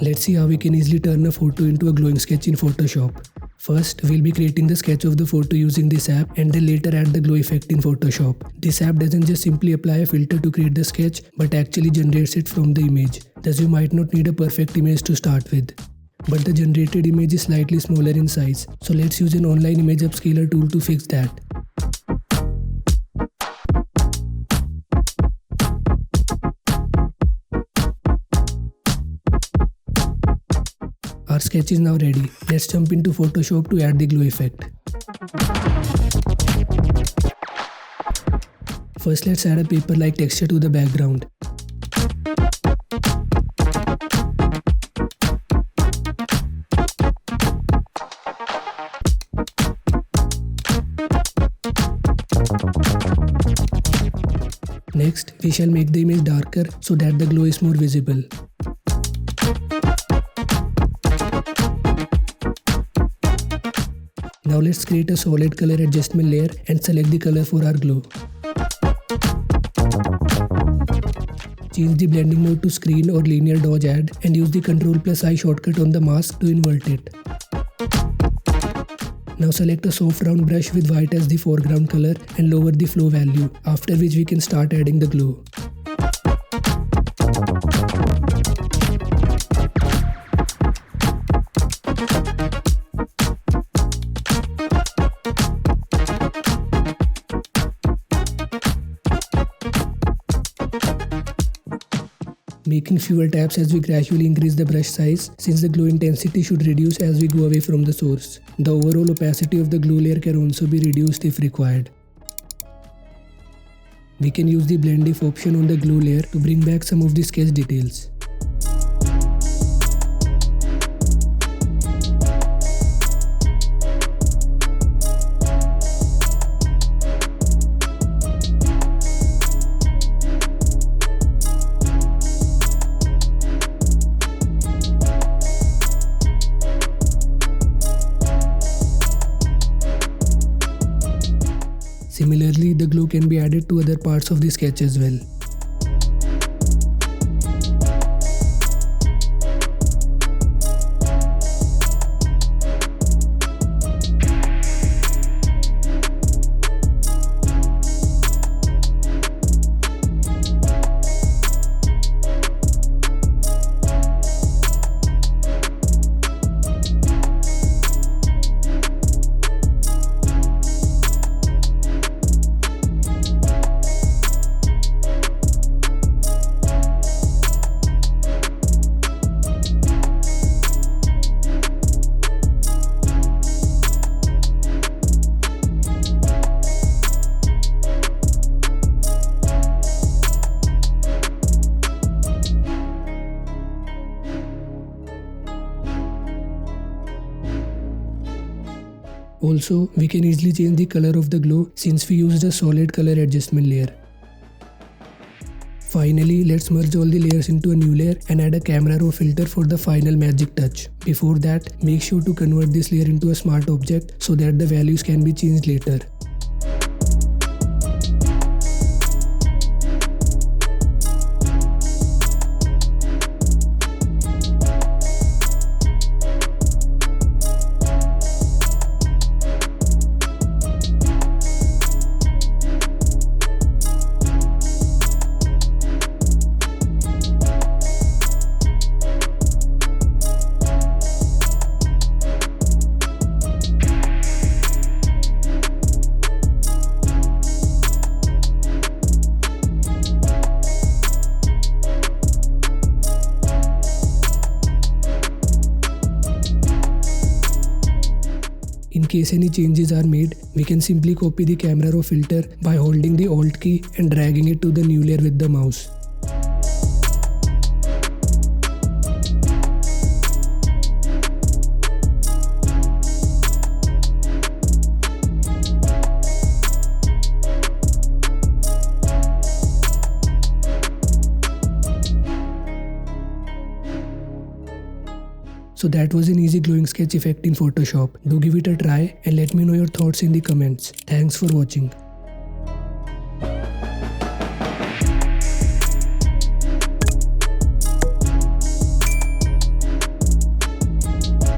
Let's see how we can easily turn a photo into a glowing sketch in Photoshop. First, we'll be creating the sketch of the photo using this app and then later add the glow effect in Photoshop. This app doesn't just simply apply a filter to create the sketch but actually generates it from the image. Thus you might not need a perfect image to start with. But the generated image is slightly smaller in size, so let's use an online image upscaler tool to fix that. Our sketch is now ready. Let's jump into Photoshop to add the glow effect. First, let's add a paper-like texture to the background. Next, we shall make the image darker so that the glow is more visible. Now let's create a solid color adjustment layer and select the color for our glow. Change the blending mode to screen or linear dodge add and use the Ctrl+I shortcut on the mask to invert it. Now select a soft round brush with white as the foreground color and lower the flow value, after which we can start adding the glow. Making fewer taps as we gradually increase the brush size, since the glow intensity should reduce as we go away from the source. The overall opacity of the glow layer can also be reduced if required. We can use the blend if option on the glow layer to bring back some of the sketch details. Similarly, the glow can be added to other parts of the sketch as well. Also, we can easily change the color of the glow since we used a solid color adjustment layer. Finally, let's merge all the layers into a new layer and add a camera raw filter for the final magic touch. Before that, make sure to convert this layer into a smart object so that the values can be changed later. In case any changes are made, we can simply copy the camera raw filter by holding the Alt key and dragging it to the new layer with the mouse. So that was an easy glowing sketch effect in Photoshop. Do give it a try and let me know your thoughts in the comments. Thanks for watching.